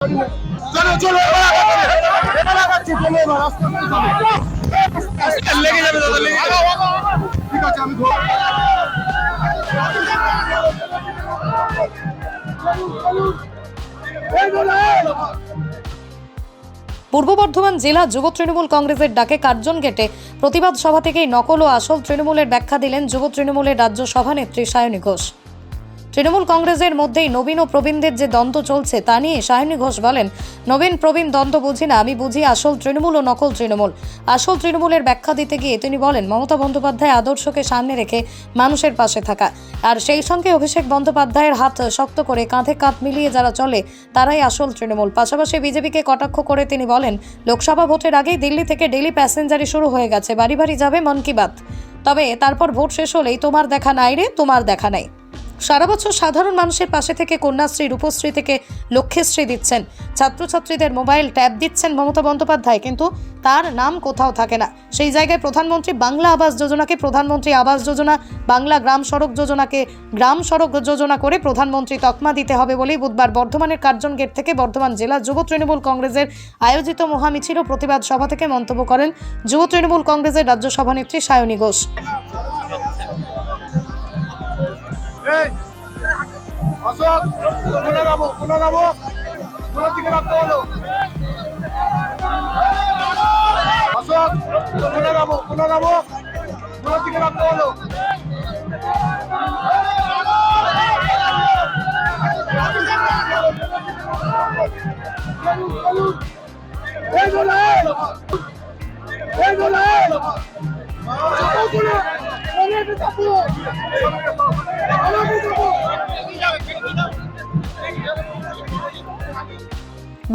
চলো চলো লেগে যাবে দাদা, লেগে যাবে। ঠিক আছে, আমি পূর্ব বর্ধমান জেলা যুব তৃণমূল কংগ্রেসের ডাকে কার্জন গেটে প্রতিবাদ সভা থেকেই নকল ও আসল তৃণমূলের ব্যাখ্যা দিলেন যুব তৃণমূলের রাজ্য সভানেত্রী সায়নী ঘোষ। তৃণমূল কংগ্রেসের মধ্যেই নবীন ও প্রবীণদের যে দ্বন্দ্ব চলছে তা নিয়ে সায়নী ঘোষ বলেন, নবীন প্রবীণ দ্বন্দ্ব বুঝি না, আমি বুঝি আসল তৃণমূল ও নকল তৃণমূল। আসল তৃণমূলের ব্যাখ্যা দিতে গিয়ে তিনি বলেন, মমতা বন্দ্যোপাধ্যায় আদর্শকে সামনে রেখে মানুষের পাশে থাকা, আর সেই সঙ্গে অভিষেক বন্দ্যোপাধ্যায়ের হাত শক্ত করে কাঁধে কাঁধ মিলিয়ে যারা চলে তারাই আসল তৃণমূল। পাশাপাশি বিজেপিকে কটাক্ষ করে তিনি বলেন, লোকসভা ভোটের আগেই দিল্লি থেকে ডেলি প্যাসেঞ্জারি শুরু হয়ে গেছে, বাড়ি বাড়ি যাবে মন কি বাত, তবে তারপর ভোট শেষ হলেই তোমার দেখা নাই রে, তোমার দেখা নাই। সারা বছর সাধারণ মানুষের পাশে থেকে কন্যাশ্রী, রূপশ্রী থেকে লক্ষ্যশ্রী দিচ্ছেন, ছাত্রছাত্রীদের মোবাইল ট্যাব দিচ্ছেন মমতা বন্দ্যোপাধ্যায়, কিন্তু তার নাম কোথাও থাকে না। সেই জায়গায় প্রধানমন্ত্রী বাংলা আবাস যোজনাকে প্রধানমন্ত্রী আবাস যোজনা, বাংলা গ্রাম সড়ক যোজনাকে গ্রাম সড়ক যোজনা করে প্রধানমন্ত্রী তকমা দিতে হবে বলেই বুধবার বর্ধমানের কার্জন গেট থেকে বর্ধমান জেলা যুব তৃণমূল কংগ্রেসের আয়োজিত মহামিছিল ও প্রতিবাদ সভা থেকে মন্তব্য করেন যুব তৃণমূল কংগ্রেসের রাজ্য সভানেত্রী সায়নী ঘোষ। অশোক কোনে যাবো, কোনের দিকে রাখতে হলো। অশোক কোনে যাবো, কোনের দিকে রাখতে হলো। এই বলে এই বলে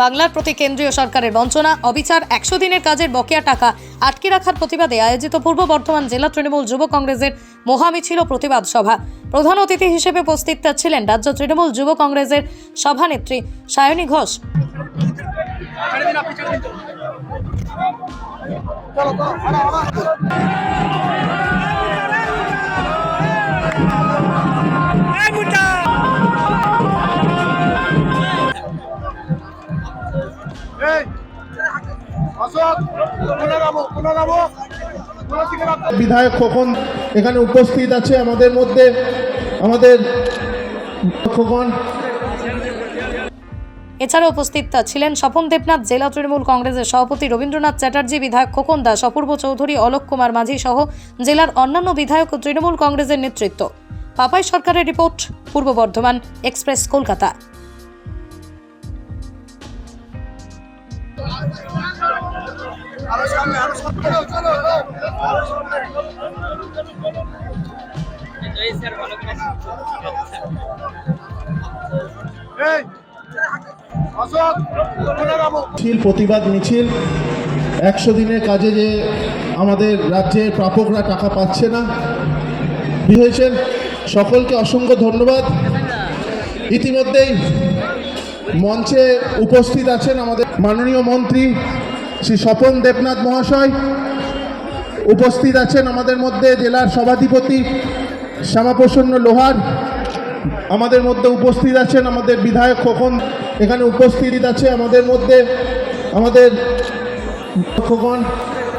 বাংলার প্রতি কেন্দ্রীয় সরকারের বঞ্চনা, অবিচার, 100 দিনের কাজের বকেয়া টাকা আটকে রাখার প্রতিবাদে আয়োজিত পূর্ব বর্ধমান জেলা তৃণমূল যুব কংগ্রেসের মহামিছিল ও প্রতিবাদ সভা। প্রধান অতিথি হিসেবে উপস্থিত ছিলেন রাজ্য তৃণমূল যুব কংগ্রেসের সভানেত্রী সায়নী ঘোষ। বিধায়ক খোকন এখানে উপস্থিত আছে আমাদের মধ্যে, আমাদের খোকন। এছাড়া উপস্থিত ছিলেন স্বপন দেবনাথ, জেলা তৃণমূল কংগ্রেসের সভাপতি রবীন্দ্রনাথ চ্যাটার্জি, বিধায়ক খোকন দাস, অপূর্ব চৌধুরী, অলোক কুমার মাঝি সহ জেলার অন্যান্য বিধায়ক ও তৃণমূল কংগ্রেসের নেতৃত্ব। পাপাই সরকারের রিপোর্ট, পূর্ব বর্ধমান এক্সপ্রেস, কলকাতা। প্রতিবাদ মিছিল, 100 দিনের কাজে যে আমাদের রাজ্যের প্রাপকরা টাকা পাচ্ছে না হয়েছেন, সকলকে অসংখ্য ধন্যবাদ। ইতিমধ্যেই মঞ্চে উপস্থিত আছেন আমাদের মাননীয় মন্ত্রী শ্রী স্বপন দেবনাথ মহাশয়, উপস্থিত আছেন আমাদের মধ্যে জেলার সভাধিপতি শ্যামাপ্রসন্ন লোহার, আমাদের মধ্যে উপস্থিত আছেন আমাদের বিধায়ক খোকন, এখানে উপস্থিত আছে আমাদের মধ্যে আমাদের খোকন।